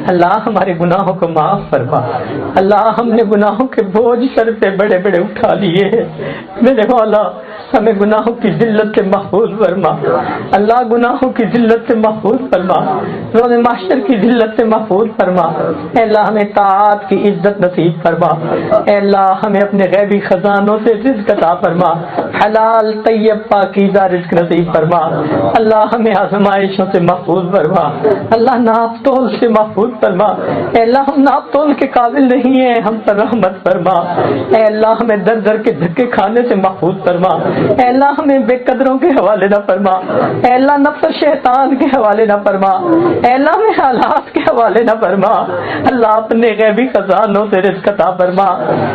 اللہ ہمارے گناہوں کو معاف فرما۔ اللہ ہم نے گناہوں کے بوجھ سر پہ بڑے بڑے اٹھا لیے ہیں، میرے مولا ہمیں گناہوں کی ذلت سے محفوظ فرما۔ اللہ گناہوں کی ذلت سے محفوظ فرما، روز محشر کی ذلت سے محفوظ فرما۔ اے اللہ ہمیں طاعت کی عزت نصیب فرما۔ اے اللہ ہمیں اپنے غیبی خزانوں سے رزق عطا فرما، حلال طیب پاکیزہ رزق نصیب فرما۔ اللہ ہمیں آزمائشوں سے محفوظ فرما، اللہ ناپ تول سے محفوظ فرما۔ اے اللہ ہم ناپ تول کے قابل نہیں ہیں، ہم پر رحمت فرما۔ اے اللہ ہمیں در در کے دھکے کھانے سے محفوظ فرما۔ اے اللہ ہمیں بے قدروں کے حوالے نہ فرما۔ اے اللہ نفس و شیطان کے حوالے نہ فرما۔ اے اللہ ہمیں حالات کے حوالے نہ فرما۔ اللہ اپنے غیبی خزانوں سے رزق عطا فرما،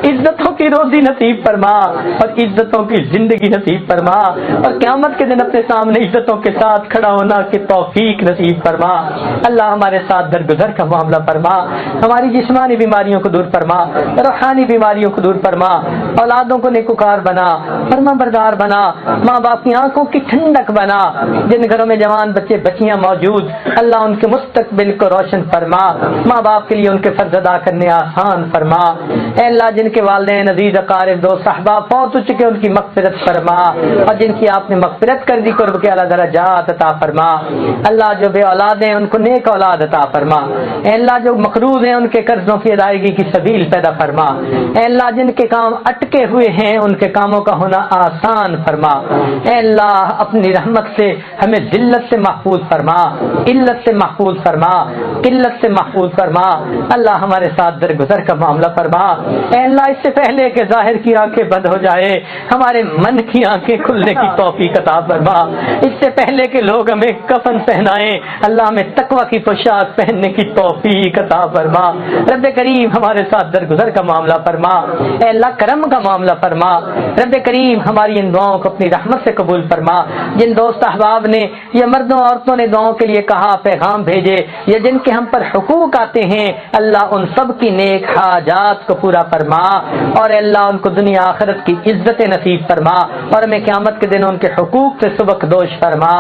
عزتوں کی روزی نصیب فرما اور عزتوں کی زندگی نصیب فرما، اور قیامت کے دن اپنے سامنے عزتوں کے ساتھ کھڑا ہونا کی توفیق نصیب فرما۔ اللہ ہمارے ساتھ درگزر کا معاملہ فرما، ہماری جسمانی بیماریوں کو دور فرما، روحانی بیماریوں کو دور فرما، اولادوں کو نیکوکار بنا، فرما بردار بنا، ماں باپ کی آنکھوں کی ٹھنڈک بنا۔ جن گھروں میں جوان بچے بچیاں موجود، اللہ ان کے مستقبل کو روشن فرما، ماں باپ کے لیے ان کے فرض ادا کرنے آسان فرما۔ اے اللہ جن کے والدین عزیز اقارب دوست احباب فوت ہو چکے ان کی مغفرت فرما، اور جن کی آپ نے مغفرت کر دی قرب کے اعلیٰ درجات عطا فرما۔ اللہ جو بے اولاد ہیں ان کو نیک اولاد عطا فرما۔ اے اللہ جو مقروض ہیں ان کے قرضوں کی ادائیگی کی سبیل پیدا فرما۔ اے اللہ جن کے کام اٹکے ہوئے ہیں ان کے کاموں کا ہونا آسان فرما۔ اے اللہ اپنی رحمت سے ہمیں ذلت سے محفوظ فرما، علت سے محفوظ فرما، قلت سے محفوظ فرما۔ اللہ ہمارے ساتھ درگزر کا معاملہ فرما۔ اے اللہ اس سے پہلے کہ ظاہر کی آنکھیں بند ہو جائے ہمارے من کی آنکھیں کھلنے کی توفیق عطا فرما۔ اس سے پہلے کہ لوگ ہمیں کفن پہنائیں اللہ ہمیں تقوی کی پوشاک پہننے کی توفیق عطا فرما۔ رب کریم ہمارے ساتھ درگزر کا معاملہ فرما۔ اے اللہ کرم کا معاملہ فرما۔ رب کریم ہماری ان دعاؤں کو اپنی رحمت سے قبول فرما۔ جن دوست احباب نے یا مردوں عورتوں نے دعاؤں کے لیے کہا، پیغام بھیجے، یا جن کے ہم پر حقوق آتے ہیں، اللہ ان سب کی نیک حاجات کو پورا فرما، اور اللہ ان کو دنیا آخرت کی عزت نصیب فرما، اور ہمیں قیامت کے دن ان کے حقوق سے سبق دوش فرما۔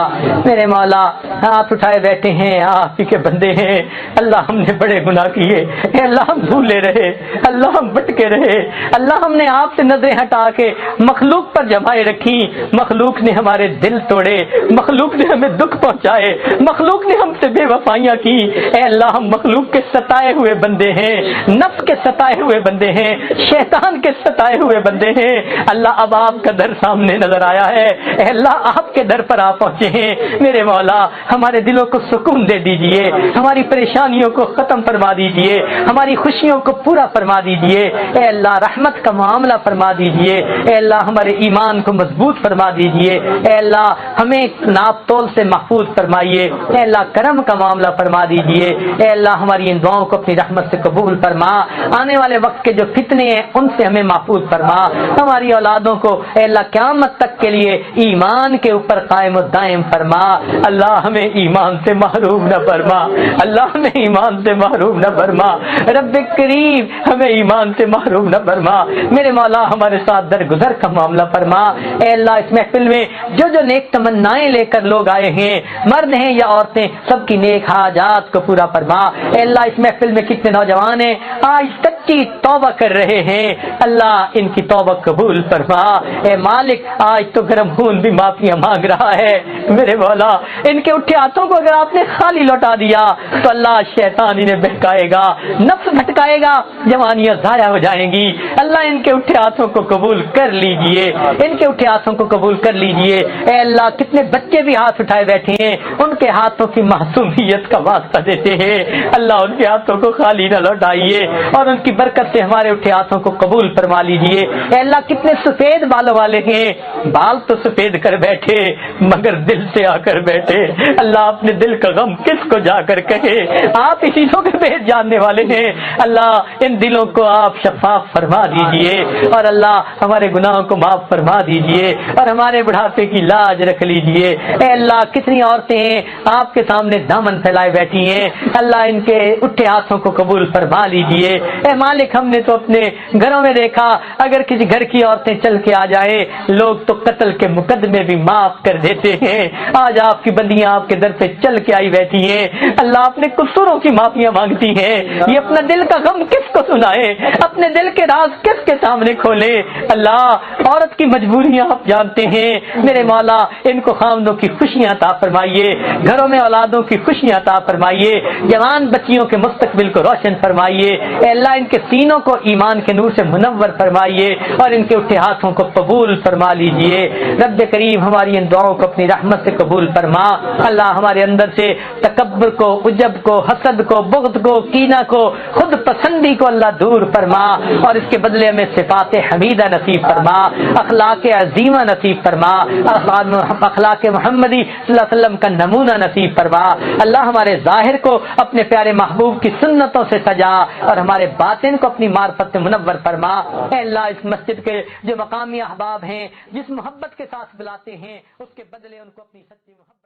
میرے مولا ہاتھ اٹھائے بیٹھے ہیں، آپ ہی کے بندے ہیں، اللہ ہم نے بڑے گناہ کیے، اے اللہ ہم بھولے رہے، اللہ ہم بٹکے رہے، اللہ ہم نے آپ سے نظریں ہٹا کے مخلوق پر جمائے رکھی، مخلوق نے ہمارے دل توڑے، مخلوق نے ہمیں دکھ پہنچائے، مخلوق نے ہم سے بے وفائیاں کی۔ اے اللہ ہم مخلوق کے ستائے ہوئے بندے ہیں، نفس کے ستائے ہوئے بندے ہیں، شیطان کے ستائے ہوئے بندے ہیں۔ اللہ اب آپ کا در سامنے نظر آیا ہے، اے اللہ آپ کے در پر آ پہنچے ہیں۔ میرے مولا ہمارے دلوں کو سکون دے دیجئے، ہماری پریشانیوں کو ختم فرما دیجئے، ہماری خوشیوں کو پورا فرما دیجئے۔ اے اللہ رحمت کا معاملہ فرما دیجئے، اے اللہ ہمارے ایمان کو مضبوط فرما دیجئے، اے اللہ ہمیں ناپ تول سے محفوظ فرمائیے، اے اللہ کرم کا معاملہ فرما دیجئے، اے اللہ ہماری ان دعاؤں کو اپنی رحمت سے قبول فرما۔ آنے والے وقت کے جو فتنے ہیں ان سے ہمیں محفوظ فرما، ہماری اولادوں کو اے اللہ قیامت تک کے لیے ایمان کے اوپر قائم و دائم فرما۔ اللہ ہمیں ایمان سے محروم نہ فرما، اللہ ہمیں ایمان سے محروم نہ فرما، رب کریم ہمیں ایمان سے محروم نہ فرما۔ میرے مولا ہمارے ساتھ درگزر کا معاملہ فرما۔ اے اللہ اس محفل میں جو جو نیک تمنائیں لے کر لوگ آئے ہیں، مرد ہیں یا عورتیں، سب کی نیک حاجات کو پورا فرما۔ اے اللہ اس محفل میں کتنے نوجوان ہیں آج تک کی توبہ کر رہے ہیں، اللہ ان کی توبہ قبول فرما۔ اے مالک آج تو گرم خون بھی معافیاں مانگ رہا ہے، میرے مولا ان کے اٹھے ہاتھوں کو اگر آپ نے خالی لوٹا دیا تو اللہ شیطان انہیں بہکائے گا، نفس بھٹکائے گا، جوانیاں ضائع ہو جائیں گی۔ اللہ ان کے اٹھے ہاتھوں کو قبول کر لیجئے، ان کے اٹھے ہاتھوں کو قبول کر لیجئے۔ اے اللہ کتنے بچے بھی ہاتھ اٹھائے بیٹھے ہیں، ان کے ہاتھوں کی معصومیت کا واسطہ دیتے ہیں، اللہ ان کے ہاتھوں کو خالی نہ لوٹائیے، اور ان کی برکت سے ہمارے اٹھے ہاتھوں کو قبول فرما لیجئے۔ اے اللہ کتنے سفید بالوں والے ہیں، بال تو سفید کر بیٹھے مگر دل سے آ کر بیٹھے، اللہ اپنے دل کا غم کس کو جا کر کہے، آپ اسی چیزوں کے بھید جاننے والے ہیں۔ اللہ ان دلوں کو آپ شفاف فرما دیجئے، اور اللہ ہمارے گناہوں کو معاف فرما دیجئے، اور ہمارے بڑھاپے کی لاج رکھ لیجئے۔ اے اللہ کتنی عورتیں ہیں آپ کے سامنے دامن پھیلائے بیٹھی ہیں، اللہ ان کے اٹھے ہاتھوں کو قبول فرما لیجئے۔ اے مالک ہم نے تو اپنے گھروں میں دیکھا اگر کسی گھر کی عورتیں چل کے آ جائیں لوگ تو قتل کے مقدمے بھی معاف کر دیتے ہیں۔ آج آپ کی بندیاں آپ کے در پہ چل کے آئی بیٹھی ہیں، اللہ اپنے قصوروں کی معافیاں مانگتی ہیں۔ یہ اپنا دل کا غم کس کو سنائے، اپنے دل کے راز کس کے سامنے کھولے؟ اللہ عورت کی مجبوریاں آپ جانتے ہیں، میرے مولا ان کو خامدوں کی خوشیاں عطا فرمائیے، گھروں میں اولادوں کی خوشیاں عطا فرمائیے، جوان بچیوں کے مستقبل کو روشن فرمائیے، اے اللہ ان کے سینوں کو ایمان کے نور سے منور فرمائیے اور ان کے اٹھے ہاتھوں کو قبول فرما لیجئے۔ رب کریم ہماری ان دعاؤں کو اپنی رحمت سے قبول فرما۔ اللہ ہمارے اندر سے تکبر کو، عجب کو، حسد کو، بغض کو، کینہ کو، خود پسندی کو اللہ دور فرما اور اس کے بدلے میں صفات حمیدہ نصیب فرما، اخلاق عظیمہ نصیب فرما، اخلاق محمدی صلی اللہ علیہ وسلم کا نمونہ نصیب فرما۔ اللہ ہمارے ظاہر کو اپنے پیارے محبوب کی سنتوں سے سجا اور ہمارے باطن کو اپنی معرفت سے منور فرما۔ اے اللہ اس مسجد کے جو مقامی احباب ہیں، جس محبت کے ساتھ بلاتے ہیں، اس کے بدلے ان کو اپنی سچی محبت